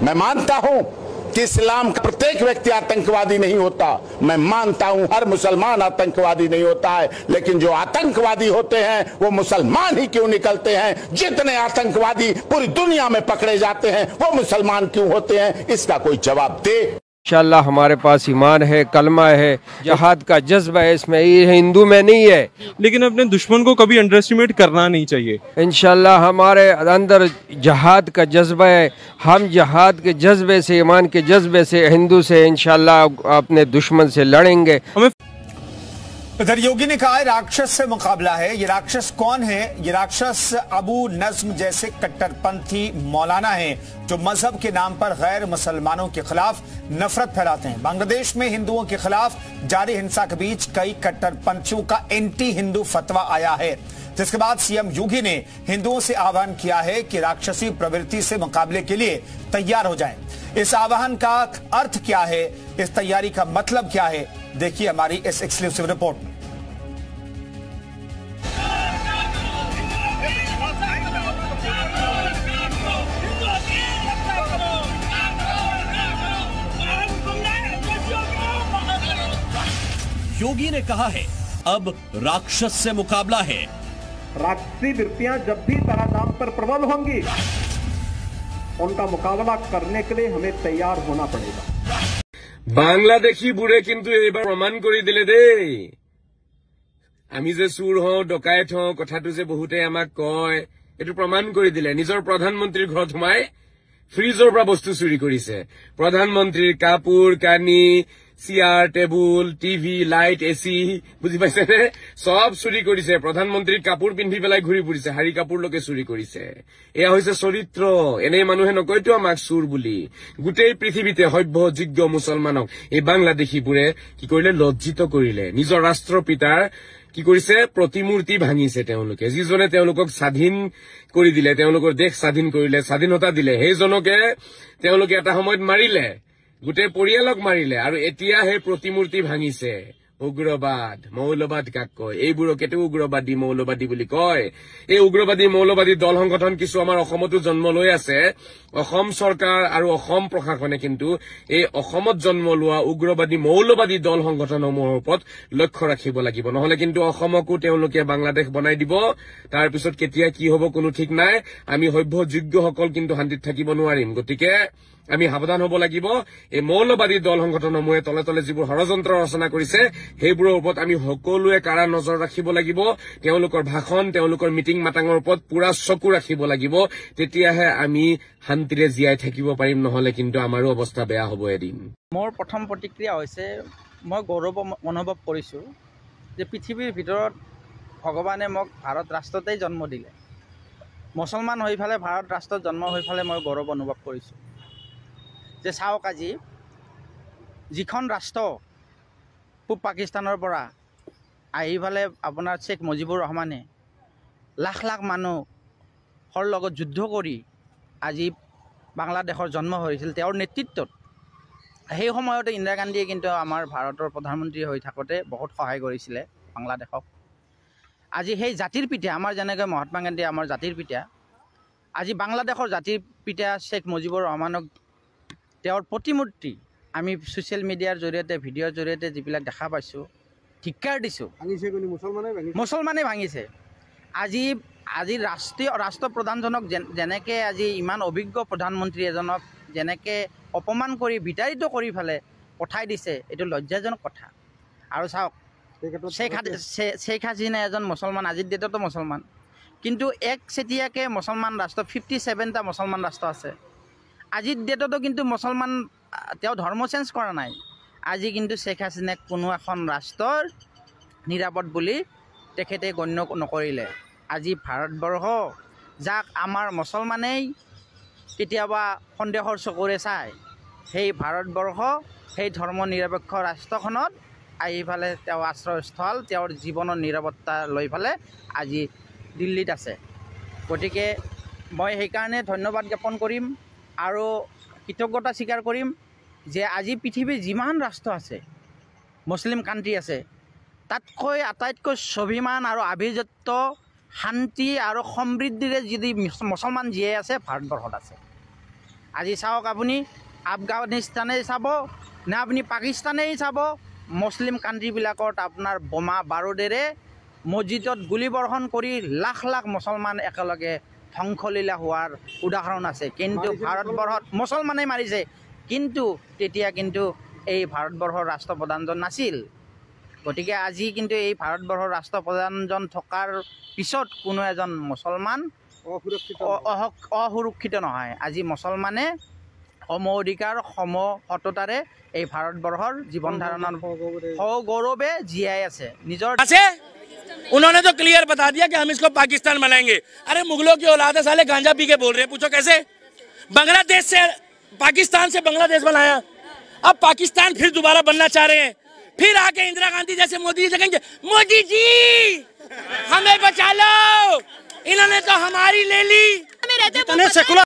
मैं मानता हूं कि इस्लाम का प्रत्येक व्यक्ति आतंकवादी नहीं होता। मैं मानता हूं हर मुसलमान आतंकवादी नहीं होता है, लेकिन जो आतंकवादी होते हैं वो मुसलमान ही क्यों निकलते हैं? जितने आतंकवादी पूरी दुनिया में पकड़े जाते हैं वो मुसलमान क्यों होते हैं? इसका कोई जवाब दे। इंशाअल्लाह हमारे पास ईमान है, कलमा है, जहाद का जज्बा है, इसमें ये हिंदू में नहीं है। लेकिन अपने दुश्मन को कभी अंडर एस्टिमेट करना नहीं चाहिए। इंशाअल्लाह हमारे अंदर जहाद का जज्बा है, हम जहाद के जज्बे से, ईमान के जज्बे से हिंदू से इंशाअल्लाह अपने दुश्मन से लड़ेंगे। हमें इधर योगी ने कहा है राक्षस से मुकाबला है। ये राक्षस कौन है? ये राक्षस अबू नज्म जैसे कट्टरपंथी मौलाना हैं जो मजहब के नाम पर गैर मुसलमानों के खिलाफ नफरत फैलाते हैं। बांग्लादेश में हिंदुओं के खिलाफ जारी हिंसा के बीच कई कट्टरपंथियों का एंटी हिंदू फतवा आया है, जिसके बाद सीएम योगी ने हिंदुओं से आह्वान किया है कि राक्षसी प्रवृत्ति से मुकाबले के लिए तैयार हो जाएं। इस आह्वान का अर्थ क्या है, इस तैयारी का मतलब क्या है, देखिए हमारी इस एक्सक्लूसिव रिपोर्ट में। योगी ने कहा है अब राक्षस से मुकाबला है। राक्षसी वृत्तियां जब भी धराधाम पर प्रबल होंगी उनका मुकाबला करने के लिए हमें तैयार होना पड़ेगा। बांग्लादेशी बुरे किंतु एबार प्रमाण करि दिले दे आमी जे चुर हौ डकायत हौ कथाटु जे बहुते आमाक कय एटु प्रमाण करि दिले। निजर प्रधानमंत्री घरत हुमाय फ्रिजर পৰা বস্তু চুৰি কৰিছে। প্ৰধানমন্ত্ৰীৰ কাপোৰ কানি chair table TV light AC বুঝি পাইছে নে সব চুৰি কৰিছে। প্ৰধানমন্ত্ৰীৰ কাপোৰ পিন্ধি পেলাই ঘূৰি ফুৰিছে, হাৰি কাপোৰলৈকে চুৰি কৰিছে। এয়া হৈছে চৰিত্ৰ। এনে মানুহে নকয়তো আমাক চুৰ বুলি। গোটেই পৃথিৱীতে সভ্য যোগ্য মুছলমানক এই বাংলাদেশীবোৰে কি কৰিলে? লজ্জিত কৰিলে। নিজৰ ৰাষ্ট্ৰপিতাৰ কি কৰিছে? প্ৰতিমূৰ্তি ভাঙিছে তেওঁলোকে। যিজনে তেওঁলোকক স্বাধীন কৰি দিলে, তেওঁলোকৰ দেশ স্বাধীন কৰিলে, স্বাধীনতা দিলে, সেইজনকে তেওঁলোকে এটা সময়ত মাৰিলে, গোটেই পৰিয়ালক মাৰিলে, আৰু এতিয়া সেই প্ৰতিমূৰ্তি ভাঙিছে। উগ্ৰবাদ মৌলবাদ কাক কয়? এইবোৰকেতো উগ্ৰবাদী মৌলবাদী বুলি কয়। এই উগ্ৰবাদী মৌলবাদী দল সংগঠন কিছু আমাৰ অসমতো জন্ম লৈ আছে। অসম চৰকাৰ আৰু অসম প্ৰশাসনে কিন্তু এই অসমত জন্ম লোৱা উগ্ৰবাদী মৌলবাদী দল সংগঠনসমূহৰ ওপৰত লক্ষ্য ৰাখিব লাগিব। নহলে কিন্তু অসমকো তেওঁলোকে বাংলাদেশ বনাই দিব। তাৰ পিছত কেতিয়া কি হ'ব কোনো ঠিক নাই। আমি সভ্য যোগ্যসকল কিন্তু শান্তিত থাকিব নোৱাৰিম। গতিকে আমি সাৱধান হ'ব লাগিব। এই মৌলবাদী দল সংগঠনসমূহে তলে তলে যিবোৰ ষড়যন্ত্ৰ ৰচনা কৰিছে সেইবোৰৰ ওপৰত আমি সকলোৱে কাৰা নজৰ ৰাখিব লাগিব। তেওঁলোকৰ ভাষণ, তেওঁলোকৰ মিটিং মাটাঙৰ ওপৰত পুৰা চকু ৰাখিব লাগিব। তেতিয়াহে আমি শান্তিৰে জীয়াই থাকিব পাৰিম। নহলে কিন্তু আমাৰো অৱস্থা বেয়া হ'ব এদিন। মোৰ প্ৰথম প্ৰতিক্ৰিয়া হৈছে মই গৌৰৱ অনুভৱ কৰিছোঁ যে পৃথিৱীৰ ভিতৰত ভগৱানে মোক ভাৰত ৰাষ্ট্ৰতেই জন্ম দিলে। মুছলমান হৈ ফালে ভাৰত ৰাষ্ট্ৰত জন্ম হৈ ফালে মই গৌৰৱ অনুভৱ কৰিছোঁ যে চাওক আজি যিখন ৰাষ্ট্ৰ পূব পাকিস্তানৰ পৰা আহি ফালে আপোনাৰ শ্বেখ মুজিবুৰ ৰহমানে লাখ লাখ মানুহৰ লগত যুদ্ধ কৰি আজি বাংলাদেশৰ জন্ম হৈছিল তেওঁৰ নেতৃত্বত। সেই সময়তে ইন্দিৰা গান্ধীয়ে কিন্তু আমাৰ ভাৰতৰ প্ৰধানমন্ত্ৰী হৈ থাকোঁতে বহুত সহায় কৰিছিলে বাংলাদেশক। আজি সেই জাতিৰ পিতা আমাৰ যেনেকৈ মহাত্মা গান্ধী আমাৰ জাতিৰ পিতা, আজি বাংলাদেশৰ জাতিৰ পিতা শ্বেখ মুজিবুৰ ৰহমানক তেওঁৰ প্ৰতিমূৰ্তি আমি ছ'চিয়েল মিডিয়াৰ জৰিয়তে ভিডিঅ'ৰ জৰিয়তে যিবিলাক দেখা পাইছোঁ, ধিক্কাৰ দিছোঁ। মুছলমানে ভাঙিছে। আজি ৰাষ্ট্ৰপ্ৰধানজনক যেনেকৈ আজি ইমান অভিজ্ঞ প্ৰধানমন্ত্ৰী এজনক যেনেকৈ অপমান কৰি বিতাড়িত কৰি ফেলে পঠাই দিছে, এইটো লজ্জাজনক কথা। আৰু চাওক শ্বেখ হাছিনা এজন মুছলমান, আজিৰ ডেটতো মুছলমান, কিন্তু একচেটিয়াকৈ মুছলমান ৰাষ্ট্ৰ 57টা মুছলমান ৰাষ্ট্ৰ আছে। আজিৰ ডেটতো কিন্তু মুছলমান তেওঁ ধৰ্ম চেঞ্জ কৰা নাই। আজি কিন্তু শ্বেখ হাছিনাক কোনো এখন ৰাষ্ট্ৰৰ নিৰাপদ বুলি তেখেতে গণ্য নকৰিলে। আজি ভাৰতবৰ্ষ যাক আমাৰ মুছলমানেই কেতিয়াবা সন্দেহৰ চকুৰে চায়, সেই ভাৰতবৰ্ষ সেই ধৰ্ম নিৰপেক্ষ ৰাষ্ট্ৰখনত আহি ফালে তেওঁ আশ্ৰয়স্থল, তেওঁৰ জীৱনৰ নিৰাপত্তা লৈ ফালে আজি দিল্লীত আছে। গতিকে মই সেইকাৰণে ধন্যবাদ জ্ঞাপন কৰিম আৰু কৃতজ্ঞতা স্বীকাৰ কৰিম যে আজি পৃথিৱীৰ যিমান ৰাষ্ট্ৰ আছে, মুছলিম কাণ্ট্ৰি আছে, তাতকৈ আটাইতকৈ স্বাভিমান আৰু আভিজাত্য শান্তি আৰু সমৃদ্ধিৰে যদি মুছলমান জীয়াই আছে ভাৰতবৰ্ষত আছে। আজি চাওক আপুনি আফগানিস্তানেই চাব নে আপুনি পাকিস্তানেই চাব, মুছলিম কাণ্ট্ৰিবিলাকত আপোনাৰ বোমা বাৰুদেৰে মছজিদত গুলীবৰ্ষণ কৰি লাখ লাখ মুছলমান একেলগে ধ্বংসলীলা হোৱাৰ উদাহৰণ আছে। কিন্তু ভাৰতবৰ্ষত মুছলমানে মাৰিছে, কিন্তু তেতিয়া কিন্তু এই ভাৰতবৰ্ষৰ ৰাষ্ট্ৰপ্ৰধানজন নাছিল। গতিকে আজি কিন্তু এই ভাৰতবৰ্ষৰ ৰাষ্ট্ৰপ্ৰধানজন থকাৰ পিছত কোনো এজন মুছলমান অসুৰক্ষিত নহয়। আজি মুছলমানে সম অধিকাৰ সম সততাৰে এই ভাৰতবৰ্ষৰ জীৱন ধাৰণৰ সগৌৰৱে জীয়াই আছে নিজৰ। उन्होंने तो क्लियर बता दिया कि हम इसको पाकिस्तान बनाएंगे। अरे मुगलों की औलाद है, साले गांजा पी के बोल रहे हैं, पूछो कैसे? बांग्लादेश से पाकिस्तान से बांग्लादेश बनाया, अब पाकिस्तान फिर दोबारा बनना चाह रहे हैं। फिर आके इंदिरा गांधी जैसे मोदी जी कहेंगे मोदी जी हमें बचा लो, इन्होंने तो हमारी ले ली।